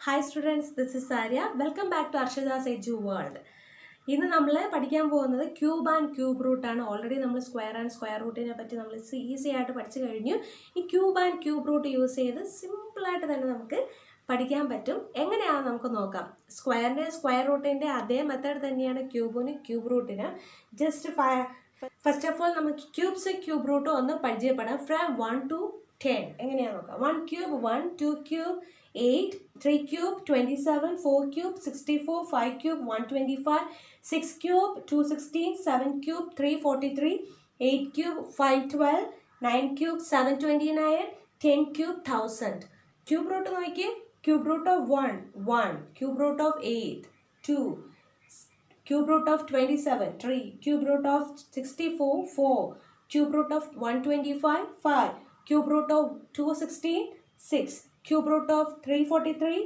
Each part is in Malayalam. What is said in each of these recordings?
Hi students, this is Arya. Welcome back to Arshida's Edu World. ഇന്ന് നമ്മൾ പഠിക്കാൻ പോകുന്നത് ക്യൂബ് ആൻഡ് ക്യൂബ് റൂട്ട് ആണ്. ഓൾറെഡി നമ്മൾ സ്ക്വയർ ആൻഡ് സ്ക്വയർ റൂട്ടിനെ പറ്റി നമ്മൾ ഈസി ആയിട്ട് പഠിച്ചു കഴിഞ്ഞു. ഈ cube and cube root use ചെയ്ത് സിമ്പിളായിട്ട് തന്നെ നമുക്ക് പഠിക്കാൻ പറ്റും. എങ്ങനെയാണെന്ന് നമുക്ക് നോക്കാം. സ്ക്വയറിൻ്റെ സ്ക്വയർ റൂട്ടിൻ്റെ അതേ മെത്തേഡ് തന്നെയാണ് ക്യൂബിന് ക്യൂബ് റൂട്ടിന്. ജസ്റ്റ് ഫസ്റ്റ് ഓഫ് ഓൾ നമുക്ക് ക്യൂബ്സ് ക്യൂബ് റൂട്ടും ഒന്ന് പരിചയപ്പെടാം. ഫ്രം 1 to 10 എങ്ങനെയാണെന്ന് നോക്കാം. 1 cube 1, 2 cube 8, 3 cube 27, 4 cube 64, 5 cube 125, 6 cube 216, 7 cube 343, 8 cube 512, 9 cube 729, 10 cube 1000. Cube root നോക്കിയേ. Cube root of 1 1, cube root of 8 2, cube root of 27 3, cube root of 64 4, cube root of 125 5, cube root of 216 6, cube root of 343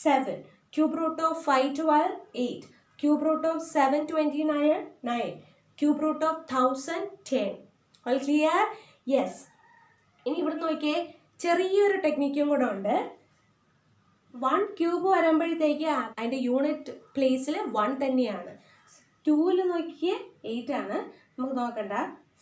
7, cube root of 512 8, cube root of 729 9, cube root of 1000 10. All clear? Yes. ഇനി ഇവിടെ നോക്കിയേ, ചെറിയൊരു ടെക്നിക്കും കൂടെ ഉണ്ട്. 1 ക്യൂബ് വരുമ്പോഴത്തേക്ക് അതിൻ്റെ യൂണിറ്റ് പ്ലേസിൽ 1 തന്നെയാണ്. 2ൽ നോക്കിയേ 8 ആണ്. നമുക്ക് നോക്കണ്ട.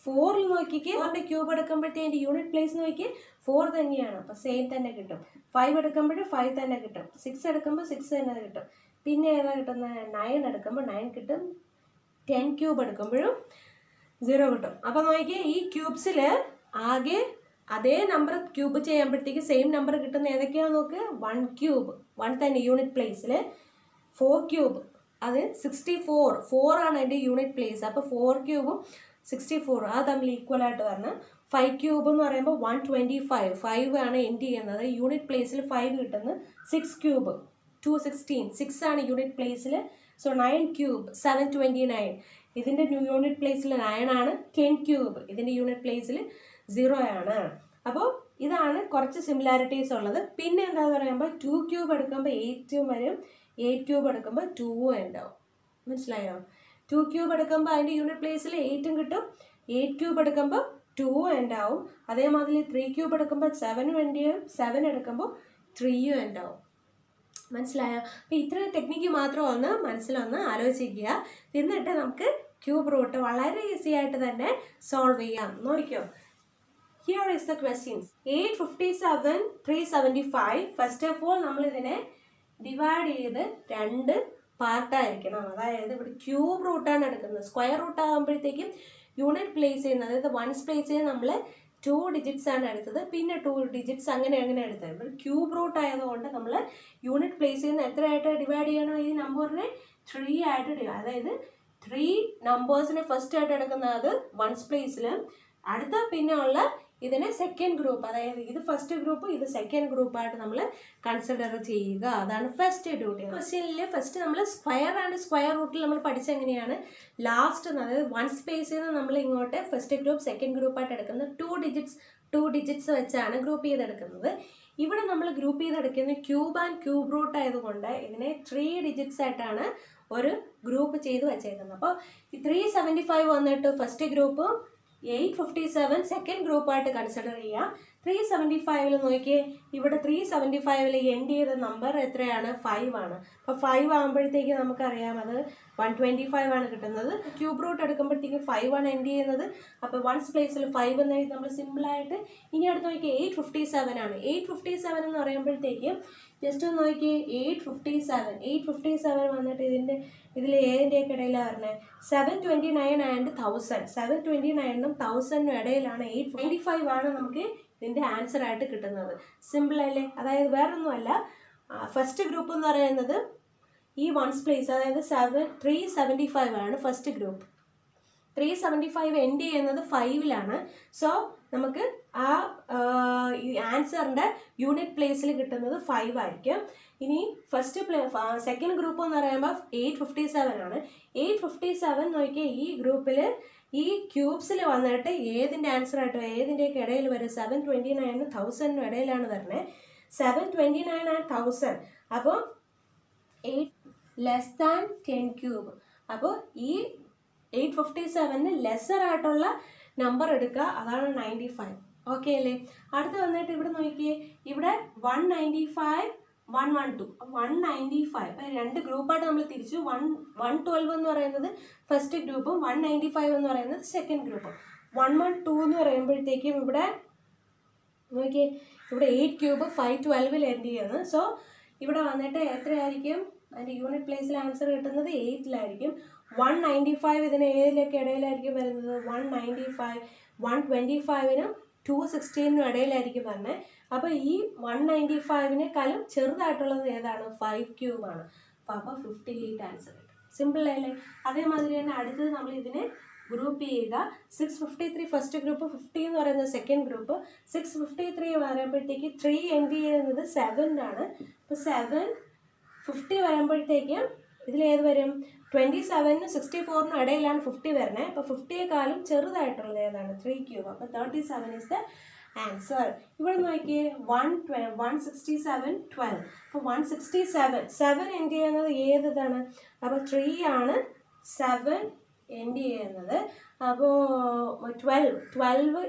4ൽ നോക്കിക്കേ, 4ൻ്റെ ക്യൂബ് എടുക്കുമ്പോഴത്തേക്ക് അതിൻ്റെ യൂണിറ്റ് പ്ലേസ് നോക്കിയേ 4 തന്നെയാണ്. അപ്പോൾ സെയിം തന്നെ കിട്ടും. 5 എടുക്കുമ്പോൾ 5 തന്നെ കിട്ടും. 6 എടുക്കുമ്പോൾ 6 തന്നെ കിട്ടും. പിന്നെ ഏതാ കിട്ടുന്നത്? 9 എടുക്കുമ്പോൾ 9 കിട്ടും. 10 ക്യൂബ് എടുക്കുമ്പോഴും 0 കിട്ടും. അപ്പോൾ നോക്കിയേ, ഈ ക്യൂബ്സിൽ ആകെ അതേ നമ്പർ ക്യൂബ് ചെയ്യുമ്പോഴത്തേക്ക് സെയിം നമ്പർ കിട്ടുന്ന ഏതൊക്കെയാണെന്ന് നോക്ക്. 1 ക്യൂബ് 1 തന്നെ യൂണിറ്റ് പ്ലേസിൽ. 4 ക്യൂബ് അത് 64 4 ആണ് അതിൻ്റെ യൂണിറ്റ് പ്ലേസ്. അപ്പോൾ 4 ക്യൂബും 64 അത് തമ്മിൽ ഈക്വൽ ആയിട്ട് വരണം. 5 ക്യൂബ് എന്ന് പറയുമ്പോൾ 125 5 ആണ് എൻഡ് ചെയ്യുന്നത്. യൂണിറ്റ് പ്ലേസിൽ 5 കിട്ടുന്നത്. 6 ക്യൂബ് 216 6 ആണ് യൂണിറ്റ് പ്ലേസിൽ. സോ 9 ക്യൂബ് 729 ഇതിൻ്റെ യൂണിറ്റ് പ്ലേസിൽ 9 ആണ്. 10 ക്യൂബ് ഇതിൻ്റെ യൂണിറ്റ് പ്ലേസിൽ 0 ആണ്. അപ്പോൾ ഇതാണ് കുറച്ച് സിമിലാരിറ്റീസ് ഉള്ളത്. പിന്നെ എന്താണെന്ന് പറയുമ്പോൾ 2 ക്യൂബ് എടുക്കുമ്പോൾ 8 വരും. 8 ക്യൂബ് എടുക്കുമ്പോൾ 2 ഉണ്ടാവും. മനസ്സിലായോ? 2 ക്യൂബ് എടുക്കുമ്പോൾ അതിൻ്റെ യൂണിറ്റ് പ്ലേസിൽ 8 കിട്ടും. 8 ക്യൂബ് എടുക്കുമ്പോൾ 2 ഉണ്ടാവും. അതേമാതിരി 3 ക്യൂബ് എടുക്കുമ്പോൾ 7 വേണ്ടിയും 7 എടുക്കുമ്പോൾ 3 ഉണ്ടാവും. മനസ്സിലായോ? അപ്പോൾ ഇത്രയും ടെക്നിക്ക് മാത്രം ഒന്ന് മനസ്സിലൊന്ന് ആലോചിക്കുക. എന്നിട്ട് നമുക്ക് ക്യൂബ് റൂട്ട് വളരെ ഈസി ആയിട്ട് തന്നെ സോൾവ് ചെയ്യാം. നോക്കിക്കോ. Here is the questions. 857 375. First of all നമ്മളിതിനെ ഡിവൈഡ് ചെയ്ത് 2 പാർട്ടായിരിക്കണം. അതായത് ഇവിടെ ക്യൂബ് റൂട്ടാണ് എടുക്കുന്നത്. സ്ക്വയർ റൂട്ട് ആകുമ്പോഴത്തേക്കും യൂണിറ്റ് പ്ലേസ് ചെയ്യുന്നത്, അതായത് വൺസ് പ്ലേസ് ചെയ്ത് നമ്മൾ 2 ഡിജിറ്റ്സ് ആണ് എടുത്തത്. പിന്നെ 2 ഡിജിറ്റ്സ് അങ്ങനെ എടുത്തത്. ഇവിടെ ക്യൂബ് റൂട്ട് ആയതുകൊണ്ട് നമ്മൾ യൂണിറ്റ് പ്ലേസ് ചെയ്യുന്ന എത്രയായിട്ട് ഡിവൈഡ് ചെയ്യണം? ഈ നമ്പറിനെ 3 ആയിട്ട് അതായത് 3 നമ്പേഴ്സിനെ ഫസ്റ്റ് ആയിട്ട് എടുക്കുന്നത് വൺസ് പ്ലേസിലും, അടുത്ത പിന്നെ ഉള്ള ഇതിനെ സെക്കൻഡ് ഗ്രൂപ്പ്, അതായത് ഇത് ഫസ്റ്റ് ഗ്രൂപ്പ് ഇത് സെക്കൻഡ് ഗ്രൂപ്പായിട്ട് നമ്മൾ കൺസിഡർ ചെയ്യുക. അതാണ് ഫസ്റ്റ് ഡ്യൂട്ടി. ക്വസ്റ്റ്യനിൽ ഫസ്റ്റ് നമ്മൾ സ്ക്വയർ ആൻഡ് സ്ക്വയർ റൂട്ടിൽ നമ്മൾ പഠിച്ച എങ്ങനെയാണ് ലാസ്റ്റ്, അതായത് വൺ സ്പേസിൽ നിന്ന് നമ്മൾ ഇങ്ങോട്ട് ഫസ്റ്റ് ഗ്രൂപ്പ് സെക്കൻഡ് ഗ്രൂപ്പായിട്ട് എടുക്കുന്നത് 2 ഡിജിറ്റ്സ് വെച്ചാണ് ഗ്രൂപ്പ് ചെയ്തെടുക്കുന്നത്. ഇവിടെ നമ്മൾ ഗ്രൂപ്പ് ചെയ്തെടുക്കുന്നത് ക്യൂബ് ആൻഡ് ക്യൂബ് റൂട്ട് ആയതുകൊണ്ട് ഇതിനെ 3 ഡിജിറ്റ്സ് ആയിട്ടാണ് ഒരു ഗ്രൂപ്പ് ചെയ്ത് വെച്ചേക്കുന്നത്. അപ്പോൾ ഈ 375 വന്നിട്ട് ഫസ്റ്റ് ഗ്രൂപ്പും 857 സെക്കൻഡ് ഗ്രൂപ്പായിട്ട് കൺസിഡർ ചെയ്യാം. 375 നോക്കിയേ, ഇവിടെ 375 എൻഡ് ചെയ്ത നമ്പർ എത്രയാണ്? 5 ആണ്. അപ്പോൾ 5 ആകുമ്പോഴത്തേക്ക് നമുക്കറിയാം അത് 125 ആണ് കിട്ടുന്നത്. ക്യൂബ് റൂട്ട് എടുക്കുമ്പോഴത്തേക്ക് 5 ആണ് എൻഡ് ചെയ്യുന്നത്. അപ്പോൾ വൺസ് പ്ലേസിൽ 5 എന്ന് എഴുതി നമ്മൾ സിമ്പിളായിട്ട്. ഇനി അടുത്ത് നോക്കിയാൽ 857 ആണ്. 857 എന്ന് പറയുമ്പോഴത്തേക്ക് ജസ്റ്റ് ഒന്ന് നോക്കിയേ, 857 വന്നിട്ട് ഇതിൽ ഏതിൻ്റെയൊക്കെ ഇടയിലാണ് വരുന്നത്? 729 ആൻഡ് 1000. 729നും 1000നും ഇടയിലാണ്. 825 ആണ് നമുക്ക് ഇതിൻ്റെ ആൻസർ ആയിട്ട് കിട്ടുന്നത്. സിമ്പിൾ അല്ലേ? അതായത് വേറൊന്നുമല്ല, ഫസ്റ്റ് ഗ്രൂപ്പ് എന്ന് പറയുന്നത് ഈ വൺസ് പ്ലേസ്, അതായത് 375 ആണ് ഫസ്റ്റ് ഗ്രൂപ്പ്. 375 എൻഡ് ചെയ്യുന്നത് 5ലാണ്. സോ നമുക്ക് ആ ആൻസറിൻ്റെ യൂണിറ്റ് പ്ലേസിൽ കിട്ടുന്നത് 5 ആയിരിക്കും. ഇനി സെക്കൻഡ് ഗ്രൂപ്പ് എന്ന് പറയുമ്പോൾ 857 ആണ്. 857 നോക്കിയാൽ ഈ ഗ്രൂപ്പിൽ ഈ ക്യൂബ്സിൽ വന്നിട്ട് ഏതിൻ്റെ ആൻസർ ആയിട്ട് ഏതിൻ്റെയൊക്കെ ഇടയിൽ വരും? 729നും 1000നും ഇടയിലാണ് വരുന്നത്. 729 ആൻഡ് 1000. അപ്പോൾ 8 ലെസ് ദാൻ 10 ക്യൂബ്. അപ്പോൾ ഈ 857 ലെസ്സർ ആയിട്ടുള്ള നമ്പർ എടുക്കുക, അതാണ് 95. ഓക്കെ അല്ലേ? അടുത്ത് വന്നിട്ട് ഇവിടെ നോക്കിയേ, ഇവിടെ 195 112 195. അപ്പം രണ്ട് ഗ്രൂപ്പായിട്ട് നമ്മൾ തിരിച്ചു. 112 എന്ന് പറയുന്നത് ഫസ്റ്റ് ഗ്രൂപ്പും 195 എന്ന് പറയുന്നത് സെക്കൻഡ് ഗ്രൂപ്പും. 112 എന്ന് പറയുമ്പോഴത്തേക്കും ഇവിടെ നോക്കിയേ, ഇവിടെ 8 ക്യൂബ് 512 എൻഡ് ചെയ്യുന്നത്. സോ ഇവിടെ വന്നിട്ട് എത്രയായിരിക്കും അതിൻ്റെ യൂണിറ്റ് പ്ലേസിൽ ആൻസർ കിട്ടുന്നത് 8-ലായിരിക്കും. 195 ഇതിന് ഏതിലൊക്കെ ഇടയിലായിരിക്കും വരുന്നത്? 195 125-നും 216-നും ഇടയിലായിരിക്കും വരുന്നത്. അപ്പോൾ ഈ 195-നേക്കാളും ചെറുതായിട്ടുള്ളത് ഏതാണ്? 5 ക്യൂബാണ്. അപ്പോൾ 58 ആൻസർ കിട്ടും. സിമ്പിൾ അല്ലേ? അതേമാതിരി തന്നെ അടുത്തത് നമ്മൾ ഇതിനെ ഗ്രൂപ്പ് ചെയ്യുക. 653 ഫസ്റ്റ് ഗ്രൂപ്പ്, 50 എന്ന് പറയുന്നത് സെക്കൻഡ് ഗ്രൂപ്പ്. 653 വരുമ്പോഴത്തേക്ക് 3 എൻഡ് ചെയ്യുന്നത് 7-ലാണ്. അപ്പോൾ 7 50 വരുമ്പോഴത്തേക്കും ഇതിലേത് വരും? 27-നും 64-നും ഇടയിലാണ് 50 വരുന്നത്. അപ്പോൾ 50-യേക്കാളും ചെറുതായിട്ടുള്ളത് ഏതാണ്? 3 ക്യൂബ്. അപ്പോൾ 37 ഇസ് ദ ആൻസർ. ഇവിടെ നോക്കിയേ, 167 12. അപ്പോൾ 167 7 എൻഡ് ചെയ്യുന്നത് ഏതാണ്? അപ്പോൾ 3 ആണ് 7 എൻഡ് ചെയ്യുന്നത്. അപ്പോൾ 12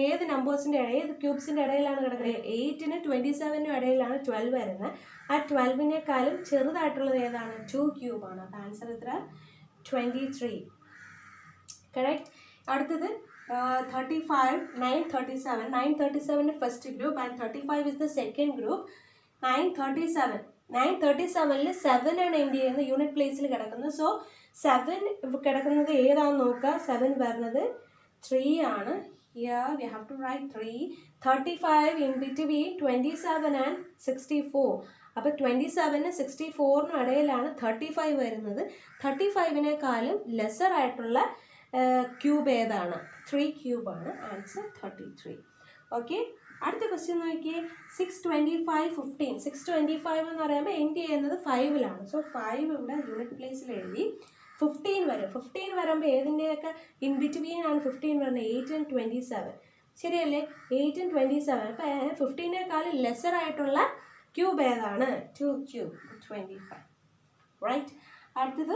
ഏത് നമ്പേഴ്സിൻ്റെ ഏത് ക്യൂബ്സിൻ്റെ ഇടയിലാണ് കിടക്കുന്നത്? 8-നും 27-നും ഇടയിലാണ് 12 വരുന്നത്. ആ 12-നേക്കാളും ചെറുതായിട്ടുള്ളത് ഏതാണ്? 2 ക്യൂബാണ്. അപ്പോൾ ആൻസർ എത്ര? 23. കറക്റ്റ്. അടുത്തത് 35 937. 937 first group and 35 is the second group. 937-ൽ 7 ആണ് എൻഡ് ചെയ്യുന്നത്, യൂണിറ്റ് പ്ലേസിൽ കിടക്കുന്നത്. സോ 7 കിടക്കുന്നത് ഏതാണെന്ന് നോക്കുക. 7 വരുന്നത് 3 ആണ്. Here we have to write 3. 35 in between 27 and 64. അപ്പോൾ 27-നും 64-നും ഇടയിലാണ് 35 വരുന്നത്. 35-നേക്കാളും ലെസർ ആയിട്ടുള്ള ക്യൂബ് ഏതാണ്? 3 ക്യൂബാണ്. ആൻസർ 33. ഓക്കെ. അടുത്ത ക്വസ്റ്റ്യൻ നോക്കിയേ, 625 15. 625 എന്ന് പറയുമ്പോൾ എൻഡ് ചെയ്യുന്നത് 5-ലാണ്. സോ 5 ഇവിടെ യൂണിറ്റ് പ്ലേസിൽ എഴുതി. 15 വരും. 15 വരുമ്പോൾ ഏതിൻ്റെയൊക്കെ ഇൻ ബിറ്റ്വീൻ ആണ് 15 വരുന്നത്? 8 and 27. ശരിയല്ലേ? 8 and 27. അപ്പോൾ 15-നേക്കാളും ലെസർ ആയിട്ടുള്ള ക്യൂബ് ഏതാണ്? 2 ക്യൂബ് 25. റൈറ്റ്. അടുത്തത്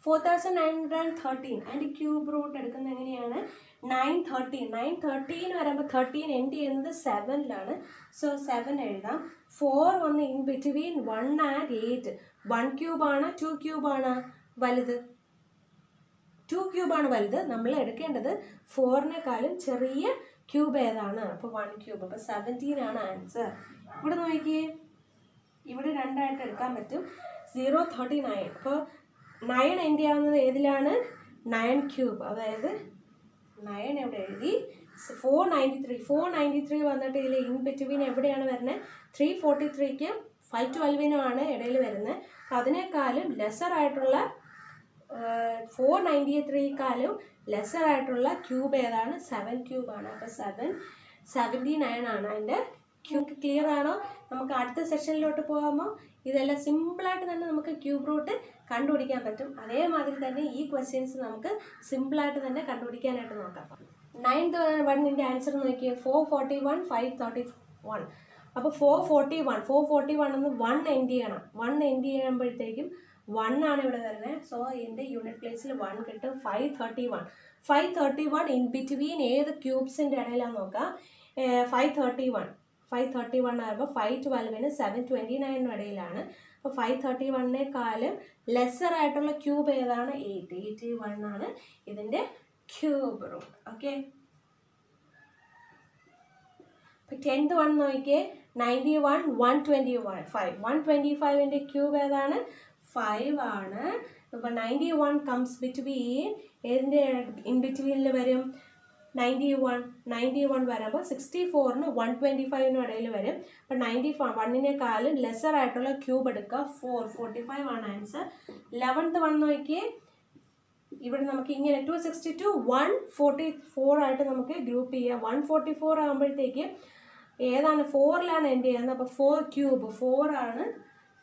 4913. അതിൻ്റെ ക്യൂബ് റൂട്ട് എടുക്കുന്നത് എങ്ങനെയാണ്? 913. 913 വരുമ്പോൾ 13 എൻഡ് ചെയ്യുന്നത് 7-ലാണ്. സോ 7 എഴുതാം. 4 വന്ന് ഇൻ ബിറ്റ്വീൻ 1 and 8. 1 ക്യൂബാണ് 2 ക്യൂബാണ് വലുത്? 2 ക്യൂബാണ് വലുത്. നമ്മൾ എടുക്കേണ്ടത് 4-നേക്കാളും ചെറിയ ക്യൂബ് ഏതാണ്? അപ്പോൾ 1 ക്യൂബ്. അപ്പോൾ 17 ആണ് ആൻസർ. ഇവിടെ നോക്കിയേ, ഇവിടെ രണ്ടായിട്ട് എടുക്കാൻ പറ്റും. 039. അപ്പോൾ 9 എൻഡ് ചെയ്യാവുന്നത് ഏതിലാണ്? 9 ക്യൂബ്. അതായത് 9 എവിടെ എഴുതി? 493. 493 വന്നിട്ട് ഇതിൽ ഇൻ ബിറ്റ്വീൻ എവിടെയാണ് വരുന്നത്? 343-ക്കും 512-നുമാണ് ഇടയിൽ വരുന്നത്. അതിനേക്കാളും ലെസർ ആയിട്ടുള്ള 493-ക്കാളും ലെസർ ആയിട്ടുള്ള ക്യൂബ് ഏതാണ്? 7 ക്യൂബാണ്. അപ്പോൾ 79 ആണ് അതിൻ്റെ ക്യൂബ്. ക്ലിയർ ആണോ? നമുക്ക് അടുത്ത സെഷനിലോട്ട് പോകുമ്പോൾ ഇതെല്ലാം സിമ്പിളായിട്ട് തന്നെ നമുക്ക് ക്യൂബ് റൂട്ട് കണ്ടുപിടിക്കാൻ പറ്റും. അതേമാതിരി തന്നെ ഈ ക്വസ്റ്റ്യൻസ് നമുക്ക് സിമ്പിളായിട്ട് തന്നെ കണ്ടുപിടിക്കാനായിട്ട് നോക്കാം. 9th വണ്ണിൻ്റെ ആൻസർ നോക്കിയാൽ 441 531. അപ്പോൾ 441 എന്ന് 1 എൻഡ് ചെയ്യണം. 1 എൻഡ് ചെയ്യുമ്പോഴത്തേക്കും 1 ആണ് ഇവിടെ വരുന്നത്. സോ ഇതിൻ്റെ യൂണിറ്റ് പ്ലേസിൽ 1 കിട്ടും. 531 ഇൻ ബിറ്റ്വീൻ ഏത് ക്യൂബ്സിൻ്റെ ഇടയിലാണെന്ന് നോക്കാം. 531 ആകുമ്പോൾ 512-നും 729-നും ഇടയിലാണ്. അപ്പോൾ 531-നേക്കാളും ലെസർ ആയിട്ടുള്ള ക്യൂബ് ഏതാണ്? 81 ആണ് ഇതിൻ്റെ ക്യൂബ് റൂട്ട്. ഓക്കെ. അപ്പോൾ 10th വൺ നോക്കിയേ, 91 125. 125-ൻ്റെ ക്യൂബ് ഏതാണ്? 5 ആണ്. അപ്പോൾ 91 കംസ് ബിറ്റ്വീൻ ഏതിൻ്റെ ഇൻ ബിറ്റ്വീനിൽ വരും? 91 വരുമ്പോൾ 64-നും 125-നും ഇടയിൽ വരും. അപ്പോൾ 91-നേക്കാളും ലെസർ ആയിട്ടുള്ള ക്യൂബ് എടുക്കുക. 45 ആണ് ആൻസർ. 11th വൺ നോക്കിയേ, ഇവിടെ നമുക്ക് ഇങ്ങനെ 262 144 ആയിട്ട് നമുക്ക് ഗ്രൂപ്പ് ചെയ്യാം. 144 ആകുമ്പോഴത്തേക്ക് ഏതാണ്? 4-ലാണ് എൻഡ് ചെയ്യുന്നത്. അപ്പോൾ 4 ക്യൂബ് 4 ആണ്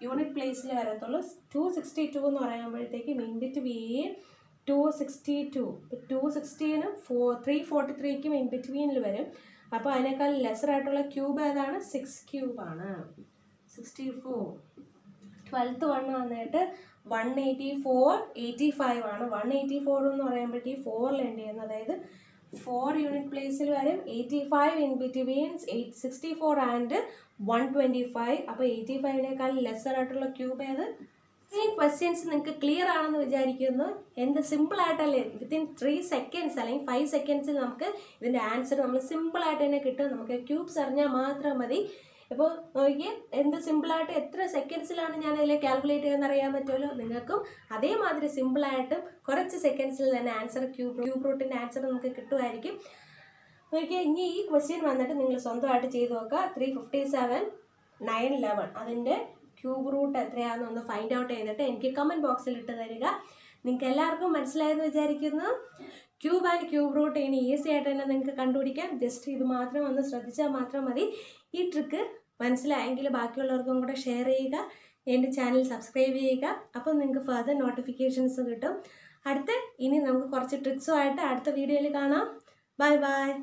യൂണിറ്റ് പ്ലേസിൽ വരത്തുള്ളൂ. 262 എന്ന് പറയുമ്പോഴത്തേക്കും ഇൻ ബിറ്റ്വീൻ 262. 260-നും 343-ക്കും ഇൻ ബിറ്റ്വീനിൽ വരും. അപ്പോൾ അതിനേക്കാൾ ലെസർ ആയിട്ടുള്ള ക്യൂബ് ഏതാണ്? 6 ക്യൂബാണ്. 64. 12th വൺ വന്നിട്ട് 184 85 ആണ്. 184 എന്ന് പറയുമ്പോഴത്തേക്ക് 4-ൽ എൻഡ് ചെയ്യുന്നത്. അതായത് 4 യൂണിറ്റ് പ്ലേസിൽ വരും. 85 ഇൻ ബിറ്റ്വീൻസ് 864 ആൻഡ് 125. അപ്പോൾ 85നേക്കാൾ ലെസ്സർ ആയിട്ടുള്ള ക്യൂബ് ഏത്? ഈ ക്വസ്റ്റ്യൻസ് നിങ്ങൾക്ക് ക്ലിയർ ആണെന്ന് വിചാരിക്കുന്നു. എന്ത് സിമ്പിളായിട്ടല്ലേ, വിത്തിൻ 3 സെക്കൻഡ്സ് അല്ലെങ്കിൽ 5 സെക്കൻഡ്സിൽ നമുക്ക് ഇതിൻ്റെ ആൻസർ നമ്മൾ സിമ്പിളായിട്ട് തന്നെ കിട്ടും. നമുക്ക് ക്യൂബ്സ് അറിഞ്ഞാൽ മാത്രം മതി. ഇപ്പോൾ നോക്കിയേ, എന്ത് സിമ്പിളായിട്ട് എത്ര സെക്കൻഡ്സിലാണ് ഞാൻ അതിൽ കാൽക്കുലേറ്റ് ചെയ്യുന്നത് അറിയാൻ പറ്റുമല്ലോ. നിങ്ങൾക്കും അതേമാതിരി സിമ്പിളായിട്ടും കുറച്ച് സെക്കൻഡ്സിൽ തന്നെ ആൻസർ ക്യൂബ് റൂട്ടിൻ്റെ ആൻസർ നമുക്ക് കിട്ടുമായിരിക്കും. നോക്കിയാൽ ഇനി ഈ ക്വസ്റ്റ്യൻ വന്നിട്ട് നിങ്ങൾ സ്വന്തമായിട്ട് ചെയ്ത് നോക്കുക. 357 911 അതിൻ്റെ ക്യൂബ് റൂട്ട് എത്രയാണെന്ന് ഒന്ന് ഫൈൻഡ് ഔട്ട് ചെയ്തിട്ട് എനിക്ക് കമൻറ്റ് ബോക്സിൽ ഇട്ട് തരിക. നിങ്ങൾക്ക് എല്ലാവർക്കും മനസ്സിലായെന്ന് വിചാരിക്കുന്നു. ക്യൂബ് ആൻഡ് ക്യൂബ് റൂട്ട് ഇനി ഈസി ആയിട്ട് തന്നെ നിങ്ങൾക്ക് കണ്ടുപിടിക്കാം. ജസ്റ്റ് ഇത് മാത്രം ഒന്ന് ശ്രദ്ധിച്ചാൽ മാത്രം മതി. ഈ ട്രിക്ക് മനസ്സിലായെങ്കിൽ ബാക്കിയുള്ളവർക്കും കൂടെ ഷെയർ ചെയ്യുക. എൻ്റെ ചാനൽ സബ്സ്ക്രൈബ് ചെയ്യുക. അപ്പോൾ നിങ്ങൾക്ക് ഫർദർ നോട്ടിഫിക്കേഷൻസ് കിട്ടും. ഇനി നമുക്ക് കുറച്ച് ട്രിക്സുമായിട്ട് അടുത്ത വീഡിയോയിൽ കാണാം. Bye bye.